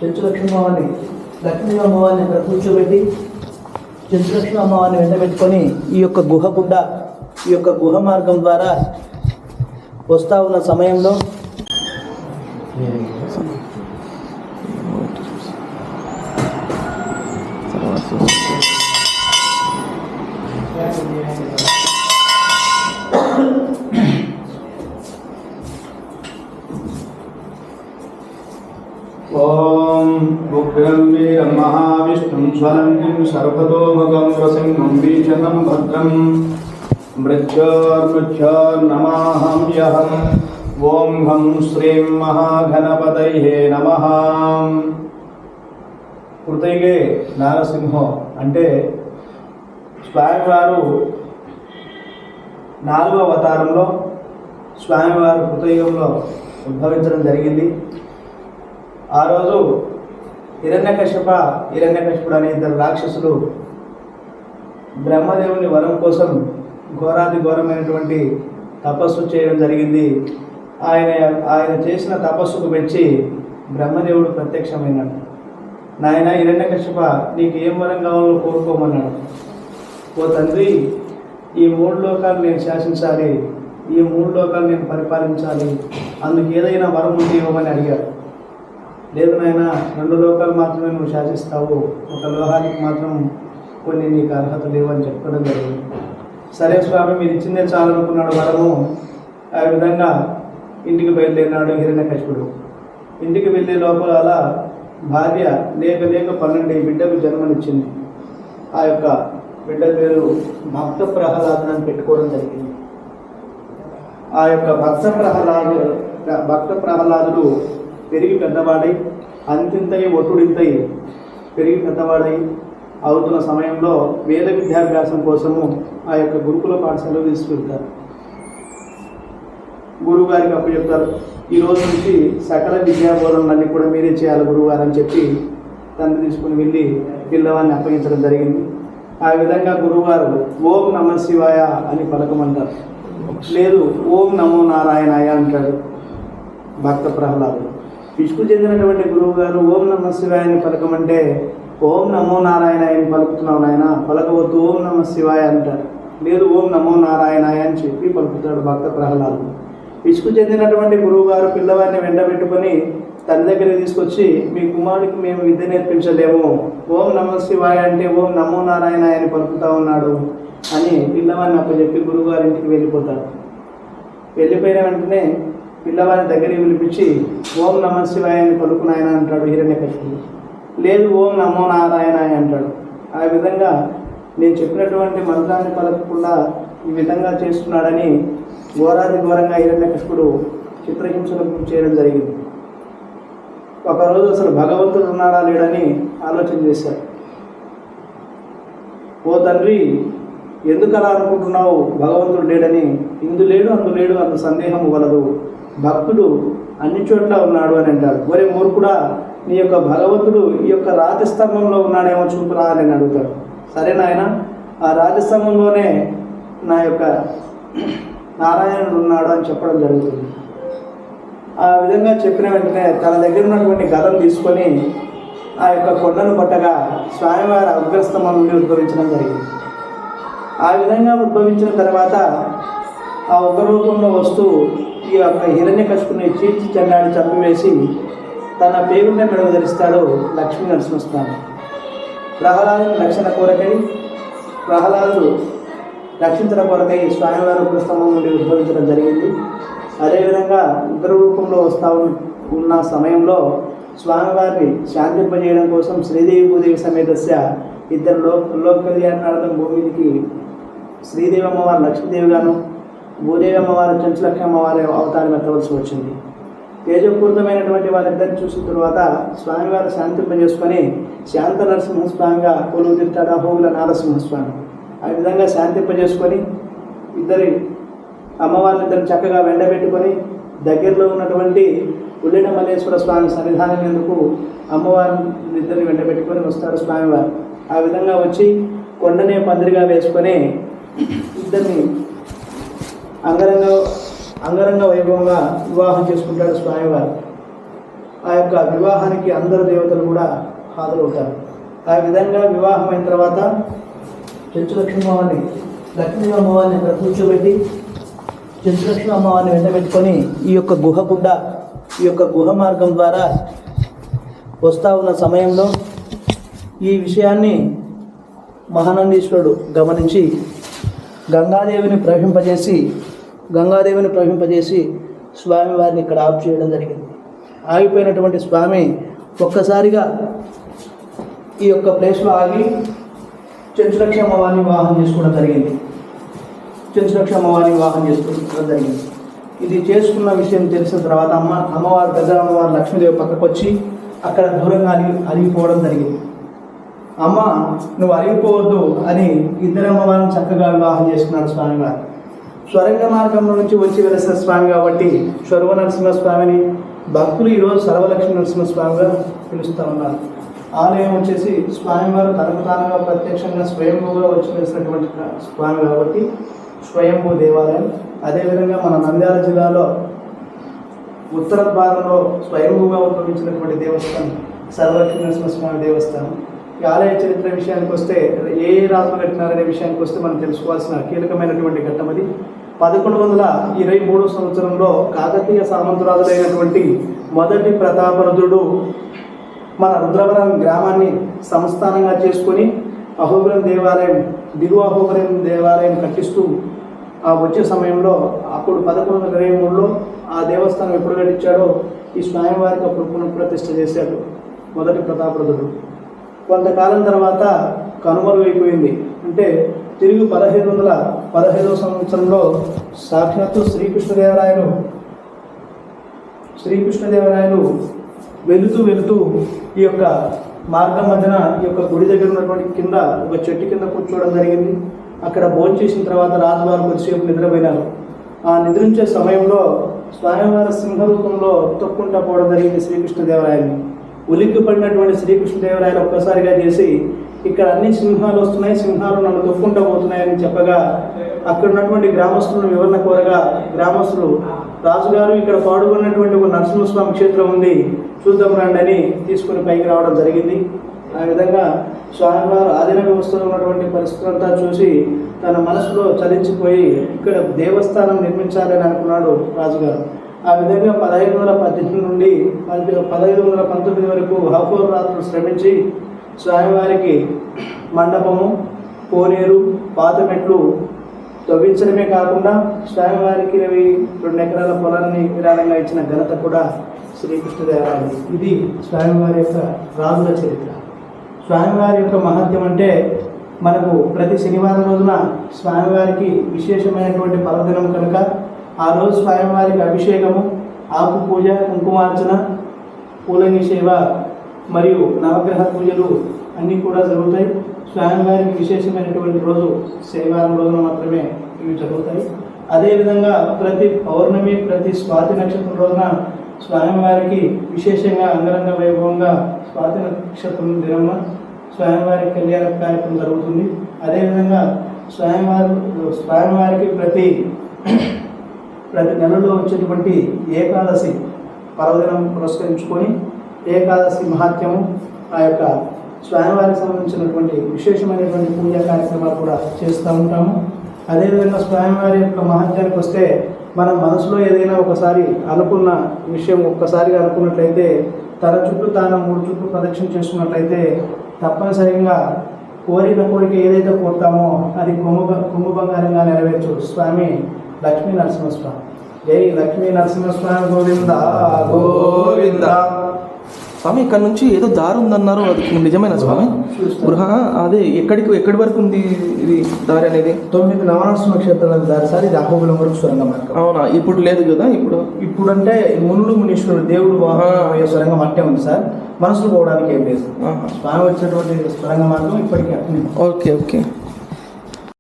చెంచులక్ష్మి అమ్మవారిని ఇక్కడ కూర్చోబెట్టి చెంచులక్ష్మి అమ్మవారిని వెంటబెట్టుకొని ఈ యొక్క గుహ మార్గం ద్వారా వస్తూ ఉన్న సమయంలో ఓం ఉగ్రం వీరం మహావిష్ణుం స్వరంగిం సర్వతోముఖం ప్రసన్నం వీచనం భద్రం మృత్యోర్మృత్యోర్నమాహమ్యహం. ఓం హం శ్రీం మహాగణపతయే నమః. కృతయుగే నారసింహం అంటే స్వామివారు 4వ అవతారంలో స్వామివారు కృతయుగంలో ఉద్భవించడం జరిగింది. ఆ రోజు హిరణ్యకశిపుడు అనే 2 రాక్షసులు బ్రహ్మదేవుని వరం కోసం ఘోరమైనటువంటి తపస్సు చేయడం జరిగింది. ఆయన చేసిన తపస్సుకు మెచ్చి బ్రహ్మదేవుడు ప్రత్యక్షమైనాడు. నాయన హిరణ్యకశిప, నీకు ఏం వరం కావాలో కోరుకోమన్నాడు. ఓ తండ్రి, ఈ 3 లోకాలు నేను శాసించాలి, ఈ 3 లోకాలు నేను పరిపాలించాలి, అందుకు ఏదైనా వరం ఉంటే ఇవ్వమని అడిగాడు. లేదు నాయన, 2 లోకాలు మాత్రమే నువ్వు శాసిస్తావు, ఒక లోకానికి మాత్రం కొన్ని నీకు అర్హత లేవని చెప్పడం జరిగింది. సరే స్వామి, మీరు ఇచ్చిందే చాలనుకున్నాడు వరము. ఆ విధంగా ఇంటికి బయలుదేరినాడు హిరణ్యకశిపుడు. ఇంటికి వెళ్ళే లోపల అలా భార్య లేక 12 బిడ్డకు జన్మనిచ్చింది. ఆ యొక్క బిడ్డ పేరు భక్త ప్రహ్లాదుడు అని పెట్టుకోవడం జరిగింది. ఆ యొక్క భక్త ప్రహ్లాదుడు పెరిగి పెద్దవాడై అంతింతై ఒట్టుడింతై పెరిగి పెద్దవాడై అవుతున్న సమయంలో వేద విద్యాభ్యాసం కోసము ఆ యొక్క గురుకుల పాఠశాలలో తీసుకెళ్తారు. గురువుగారికి అప్పచెప్తారు, ఈ రోజు నుంచి సకల విద్యాబోధనలన్నీ కూడా మీరే చేయాలి గురువుగారు అని చెప్పి తండ్రి తీసుకుని వెళ్ళి పిల్లవాడిని అప్పగించడం జరిగింది. ఆ విధంగా గురువుగారు ఓం నమః శివాయ అని పలకమంటారు. లేదు, ఓం నమో నారాయణాయ అంటాడు భక్త ప్రహ్లాదుడు. విష్ణు చెందినటువంటి గురువు గారు ఓం నమః శివాయ అని పలకమంటే ఓం నమో నారాయణాయ అని పలుకుతున్నావు నాయన, పలకవద్దు, ఓం నమః శివాయ అంటారు. లేదు, ఓం నమో నారాయణాయ అని చెప్పి పలుకుతాడు భక్త ప్రహ్లాదుడు. విష్ణు చెందినటువంటి గురువు గారు పిల్లవాడిని వెంటబెట్టుకొని తన దగ్గరికి తీసుకొచ్చి, మీ కుమారుడికి మేము విద్య నేర్పించలేము, ఓం నమః శివాయ అంటే ఓం నమో నారాయణాయ అని పలుకుతా ఉన్నాడు అని పిల్లవాడిని అప్పచెప్పి గురువుగారి ఇంటికి వెళ్ళిపోతాడు. వెళ్ళిపోయిన వెంటనే పిల్లవాడిని దగ్గరికి పిలిపించి ఓం నమః శివాయ అని పలుకునాయన అంటాడు హిరణ్యకశిపుడు. లేదు, ఓం నమో నారాయణాయ అంటాడు. ఆ విధంగా నేను చెప్పినటువంటి మంత్రాన్ని పలకకుండా ఈ విధంగా చేస్తున్నాడని ఘోరంగా హిరణ్యకశిపుడు చిత్రహింసలు చేయడం జరిగింది. ఒకరోజు అసలు భగవంతుడు ఉన్నాడా లేడని ఆలోచన చేశాడు. ఓ తండ్రి, ఎందుకు అలా అనుకుంటున్నావు భగవంతుడు లేడని? ఇందు లేడు అందు లేడు అంత సందేహం వలదు, భక్తుడు అన్ని చోట్ల ఉన్నాడు అని అంటాడు. ఒరే మూర్ఖుడా, నీ యొక్క భగవంతుడు ఈ యొక్క రాజస్తంభంలో ఉన్నాడేమో చూపురా అని అడుగుతాడు. సరే నాయన, ఆ రాజస్తంభంలోనే నా యొక్క నారాయణుడు ఉన్నాడు అని చెప్పడం జరుగుతుంది. ఆ విధంగా చెప్పిన వెంటనే తన దగ్గర ఉన్నటువంటి గదను తీసుకొని ఆ యొక్క కొండను కొట్టగా స్వామివారి అగ్రస్తంభం నుండి ఉద్భవించడం జరిగింది. ఆ విధంగా ఉద్భవించిన తర్వాత ఆ ఉగ్రరూపంలో వస్తూ ఈ యొక్క హిరణ్యకశిపుని చీల్చి చెండాడి చంపివేసి తన పేగునే మెడకు ధరిస్తాడు లక్ష్మీ నరసింహస్వామి. ప్రహ్లాదుని ప్రహ్లాదుడు రక్షించడం కొరకై స్వామివారి ఉగ్రస్తంభం నుండి ఉద్భవించడం జరిగింది. అదేవిధంగా ఉగ్ర రూపంలో వస్తూ ఉన్న సమయంలో స్వామివారిని శాంతింపజేయడం కోసం శ్రీదేవి భూదేవి సమేతస్య 2 లోక కళ్యాణార్థం భూమికి శ్రీదేవి అమ్మవారు లక్ష్మీదేవిగాను, భూదేవి అమ్మవారు చెంచులక్ష్మి అమ్మవారి అవతారం ఎత్తవలసి వచ్చింది. తేజపూరితమైనటువంటి వారిద్దరిని చూసిన తర్వాత స్వామివారు శాంతింపజేసుకొని శాంత నరసింహస్వామిగా కొలువు తీర్చాడు అహోబిల నారసింహస్వామి. ఆ విధంగా శాంతింపజేసుకొని అమ్మవారిని చక్కగా వెంటబెట్టుకొని దగ్గరలో ఉన్నటువంటి ఉల్లిన మల్లేశ్వర స్వామి సన్నిధానం ఎందుకు అమ్మవారిని ఇద్దరిని వెంటబెట్టుకొని వస్తాడు స్వామివారు. ఆ విధంగా వచ్చి కొండనే పందిరిగా వేసుకొని ఇద్దరిని అంగరంగ వైభవంగా వివాహం చేసుకుంటాడు స్వామివారు. ఆ యొక్క వివాహానికి అందరు దేవతలు కూడా హాజరవుతారు. ఆ విధంగా వివాహం అయిన తర్వాత చెంచులక్ష్మి అమ్మవారిని ఇక్కడ కూర్చోబెట్టి చెంచులక్ష్మి అమ్మవారిని వెంటబెట్టుకొని ఈ యొక్క గుహ మార్గం ద్వారా వస్తూ ఉన్న సమయంలో ఈ విషయాన్ని మహానందీశ్వరుడు గమనించి గంగాదేవిని ప్రవహింపజేసి స్వామివారిని ఇక్కడ ఆఫ్ చేయడం జరిగింది. ఆగిపోయినటువంటి స్వామి ఒక్కసారిగా ఈ యొక్క ప్లేస్లో ఆగి చెంచులక్ష్మి అమ్మవారిని వివాహం చేసుకోవడం జరిగింది. ఇది చేసుకున్న విషయం తెలిసిన తర్వాత అమ్మవారు పెద్ద అమ్మవారు లక్ష్మీదేవి పక్కకు వచ్చి అక్కడ దూరంగా అలిగిపోవడం జరిగింది. అమ్మ నువ్వు అలిగిపోవద్దు అని ఇద్దరు అమ్మవారిని చక్కగా వివాహం చేసుకున్నాడు స్వామివారు. స్వరంగ మార్గంలో నుంచి వచ్చి వెలిసిన స్వామి కాబట్టి స్వర్వ నరసింహస్వామిని భక్తులు ఈరోజు సర్వలక్ష్మి నరసింహస్వామిగా పిలుస్తూ ఉన్నారు. ఆలయం వచ్చేసి స్వామివారు తనకు తానుగా ప్రత్యక్షంగా స్వయంభూగా వచ్చి వెలిసినటువంటి స్వామి కాబట్టి స్వయంభూ దేవాలయం. అదేవిధంగా మన నంద్యాల జిల్లాలో ఉత్తర ద్వారంలో స్వయంభూగా ఉద్భవించినటువంటి దేవస్థానం సర్వలక్ష్మి నరసింహస్వామి దేవస్థానం. ఈ ఆలయ చరిత్ర విషయానికి వస్తే ఏ రాజులు కట్టినారనే విషయానికి వస్తే మనం తెలుసుకోవాల్సిన కీలకమైనటువంటి ఘట్టం అది. 1123 సంవత్సరంలో కాకతీయ సామంతరాజులైనటువంటి మొదటి ప్రతాపరుద్రుడు మన రుద్రవరం గ్రామాన్ని సంస్థానంగా చేసుకొని అహోబిలం దేవాలయం, దిగువ అహోబిలం దేవాలయం కట్టిస్తూ వచ్చే సమయంలో అప్పుడు 1123లో ఆ దేవస్థానం ఎప్పుడు కట్టించాడో ఈ స్వామివారికి అప్పుడు పునఃప్రతిష్ఠ చేశాడు మొదటి ప్రతాపరుద్రుడు. కొంతకాలం తర్వాత కనుమరుగైపోయింది. అంటే తిరిగి 1515వ సంవత్సరంలో సాక్షాత్తు శ్రీకృష్ణదేవరాయలు వెళుతూ ఈ యొక్క మార్గం మధ్యన ఈ యొక్క గుడి దగ్గర ఉన్నటువంటి కింద ఒక చెట్టు కింద కూర్చోవడం జరిగింది. అక్కడ భోజనం చేసిన తర్వాత రాజువారు కొద్దిసేపు నిద్రపోయినారు. ఆ నిద్రించే సమయంలో స్వామివారి సింహరూపంలో తొక్కుంటా పోవడం జరిగింది శ్రీకృష్ణదేవరాయల్ని. ఉలిక్కి పడినటువంటి శ్రీకృష్ణదేవరాయలు ఒక్కసారిగా చేసి ఇక్కడ అన్ని సింహాలు వస్తున్నాయి, సింహాలు నన్ను తొక్కుంటూ పోతున్నాయని చెప్పగా అక్కడ ఉన్నటువంటి గ్రామస్తులను వివరణ కోరగా గ్రామస్తులు రాజుగారు ఇక్కడ పాడుకున్నటువంటి ఒక నరసింహస్వామి క్షేత్రం ఉంది, చూద్దాం రండి అని తీసుకుని పైకి రావడం జరిగింది. ఆ విధంగా స్వామివారు ఆధీన వ్యవస్థలో ఉన్నటువంటి పరిస్థితులంతా చూసి తన మనసులో చలించిపోయి ఇక్కడ దేవస్థానం నిర్మించాలని అనుకున్నాడు రాజుగారు. ఆ విధంగా 1518 నుండి 1519 వరకు అహోరాత్రులు శ్రమించి స్వామివారికి మండపము, కోనేరు, పాతమెట్లు తవ్వించడమే కాకుండా స్వామివారికి 22 ఎకరాల పొలాన్ని విరాళంగా ఇచ్చిన ఘనత కూడా శ్రీకృష్ణదేవరాయలు. ఇది స్వామివారి యొక్క రాజుల చరిత్ర. స్వామివారి యొక్క మహత్యం అంటే మనకు ప్రతి శనివారం రోజున స్వామివారికి విశేషమైనటువంటి పర్వదినం కనుక ఆ రోజు స్వామివారికి అభిషేకము, ఆకు పూజ, కుంకుమార్చన, పూలంగి సేవ మరియు నవగ్రహ పూజలు అన్నీ కూడా జరుగుతాయి. స్వామివారికి విశేషమైనటువంటి రోజు శనివారం రోజున మాత్రమే ఇవి జరుగుతాయి. అదేవిధంగా ప్రతి పౌర్ణమి, ప్రతి స్వాతి నక్షత్రం రోజున స్వామివారికి విశేషంగా అంగరంగ వైభవంగా స్వాతి నక్షత్రం దినమున స్వామివారి కళ్యాణ కార్యక్రమం జరుగుతుంది. అదేవిధంగా స్వామివారికి ప్రతి నెలలో వచ్చేటువంటి ఏకాదశి పర్వదినం పురస్కరించుకొని ఏకాదశి మహాత్మ్యము, ఆ యొక్క స్వామివారికి సంబంధించినటువంటి విశేషమైనటువంటి పూజా కార్యక్రమాలు కూడా చేస్తూ ఉంటాము. అదేవిధంగా స్వామివారి యొక్క మహత్యానికి వస్తే మనం మనసులో ఏదైనా ఒకసారి అనుకున్న విషయం ఒక్కసారిగా అనుకున్నట్లయితే తన చుట్టూ తాను 3 చుట్టూ ప్రదక్షిణ చేసుకున్నట్లయితే తప్పనిసరిగా కోరిన కోరిక ఏదైతే కోరుతామో అది కొమ్ము బంగారంగా నెరవేర్చు స్వామి లక్ష్మీ నరసింహస్వామి. జై లక్ష్మీ నరసింహస్వామి గోవింద గోవింద. స్వామి ఇక్కడ నుంచి ఏదో దారి ఉందన్నారు, అది నిజమేనా స్వామి? గృహ అదే ఎక్కడి వరకు ఉంది ఇది దారి అనేది? 9 నవనరసింహ క్షేత్రాలకు దారి సార్. ఇది అహోబిలం వరకు సొరంగ మార్గం. అవునా? ఇప్పుడు లేదు కదా? ఇప్పుడు అంటే మునీశ్వరుడు దేవుడు సొరంగం అట్టే ఉంది సార్. మనసులు పోవడానికి ఏం లేదు. స్వామి వచ్చినటువంటి సొరంగ మార్గం ఇప్పటికీ. ఓకే.